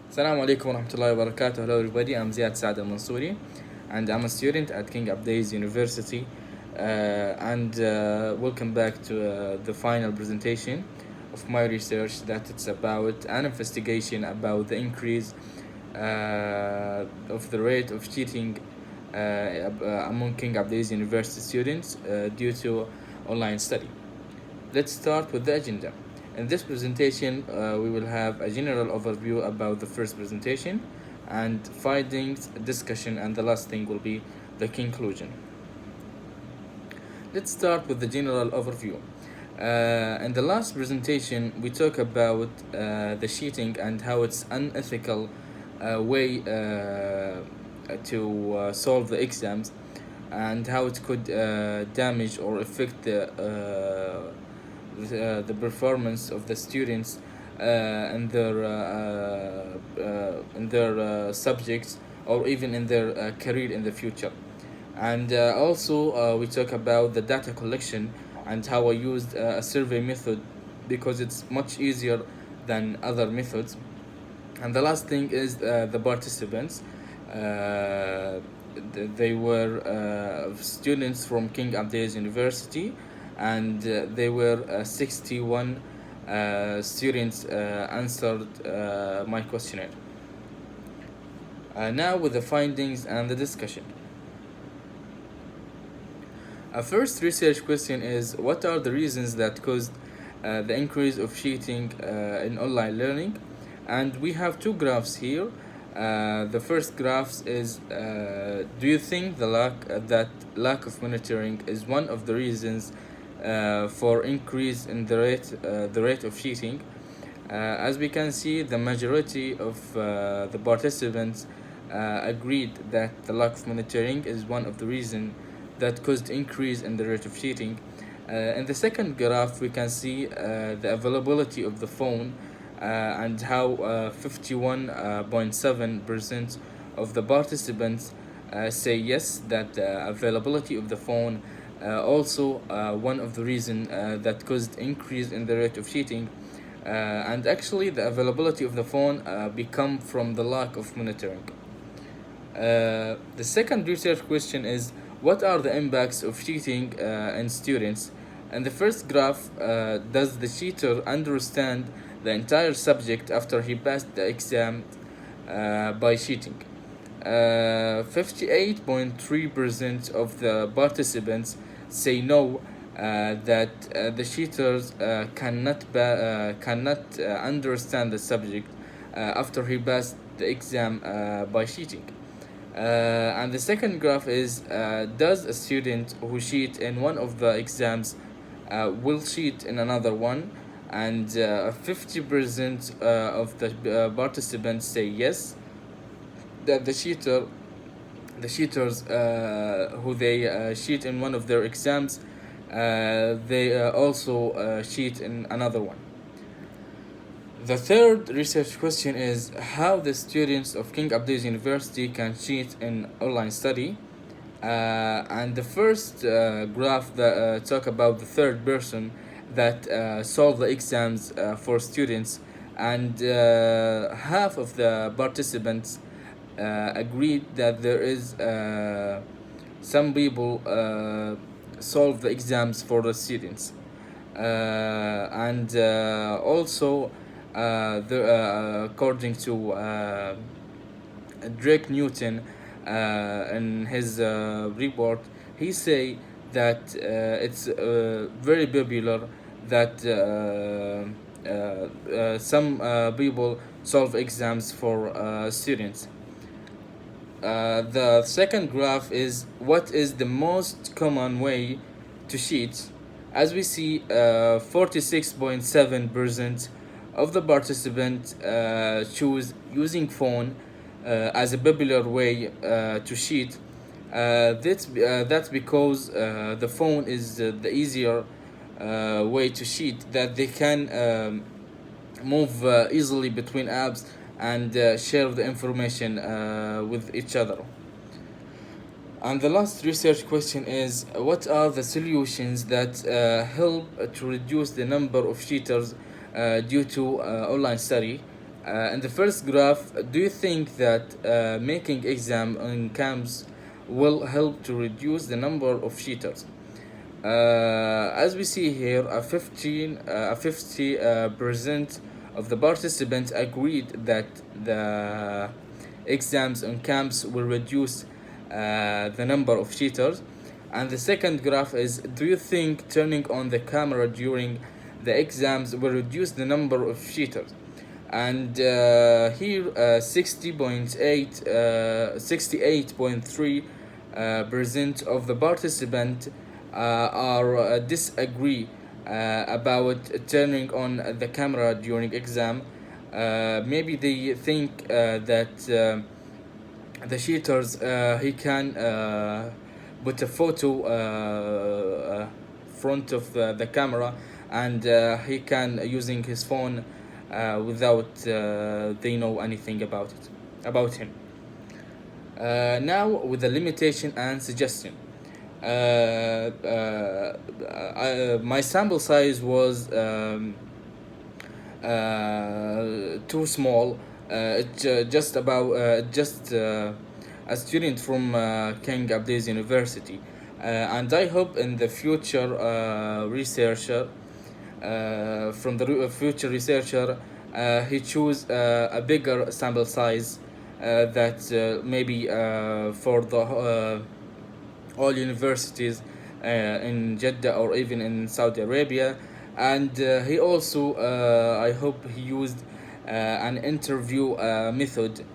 Assalamu alaikum wa rahmatullahi wa barakatuh. Hello everybody, I'm Ziyad Saad al-Mansouri and I'm a student at King Abday's University and welcome back to the final presentation of my research that it's about an investigation about the increase of the rate of cheating among King Abday's University students due to online study. Let's start with the agenda. In this presentation, we will have a general overview about the first presentation and findings, discussion, and the last thing will be the conclusion. Let's start with the general overview. In the last presentation, we talked about the cheating and how it's unethical way to solve the exams and how it could damage or affect the performance of the students in their subjects or even in their career in the future. And also we talk about the data collection and how I used a survey method because it's much easier than other methods. And the last thing is the participants. They were students from King Abdulaziz University, and they were 61 students answered my questionnaire. Now with the findings and the discussion. A first research question is, what are the reasons that caused the increase of cheating in online learning? And we have two graphs here. The first graph is, do you think that lack of monitoring is one of the reasons for increase in the rate of cheating? As we can see, the majority of the participants agreed that the lack of monitoring is one of the reasons that caused increase in the rate of cheating. In the second graph, we can see the availability of the phone and how 51.7% of the participants say yes, that availability of the phone also one of the reasons that caused increase in the rate of cheating. And actually the availability of the phone become from the lack of monitoring. The second research question is, what are the impacts of cheating in students? And the first graph, does the cheater understand the entire subject after he passed the exam by cheating? 58.3% of the participants say no, that the cheaters cannot understand the subject after he passed the exam by cheating. And the second graph is, does a student who cheat in one of the exams will cheat in another one? And 50% of the participants say yes, that the cheaters who they cheat in one of their exams, they also cheat in another one. The third research question is, how the students of King Abdulaziz University can cheat in online study. And the first graph that talk about the third person that solve the exams for students, and half of the participants agreed that there is some people solve the exams for the students. And also according to Drake Newton in his report, he say that it's very popular that some people solve exams for students. The second graph is, what is the most common way to cheat? As we see, 46.7% of the participants choose using phone as a popular way to cheat. That's because the phone is the easier way to cheat, that they can move easily between apps and share the information with each other. And the last research question is, what are the solutions that help to reduce the number of cheaters due to online study? In the first graph, do you think that making exam on camps will help to reduce the number of cheaters? As we see here, a 50 percent of the participants agreed that the exams on camps will reduce the number of cheaters. And the second graph is, do you think turning on the camera during the exams will reduce the number of cheaters? And here 68.3 percent of the participant are disagree about turning on the camera during exam. Maybe they think that the cheaters he can put a photo front of the camera, and he can using his phone without they know anything about him. Now with the limitation and suggestion. My sample size was too small. It's just a student from King Abdulaziz University, and I hope in the future researcher from the future researcher he choose a bigger sample size that maybe for the all universities in Jeddah or even in Saudi Arabia. And he also I hope he used an interview method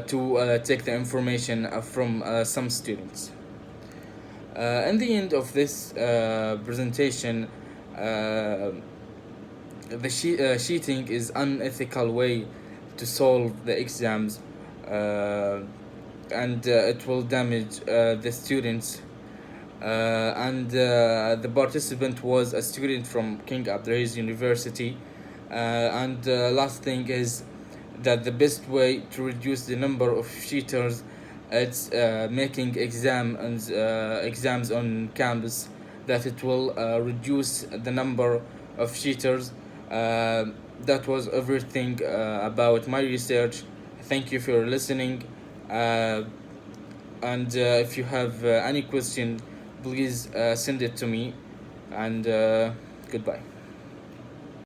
to take the information from some students. In the end of this presentation, cheating is unethical way to solve the exams, and it will damage the students. And the participant was a student from King Abdulaziz University. And last thing is that the best way to reduce the number of cheaters, it's making exams on campus, that it will reduce the number of cheaters. That was everything about my research. Thank you for listening. And if you have any question, please send it to me. And goodbye.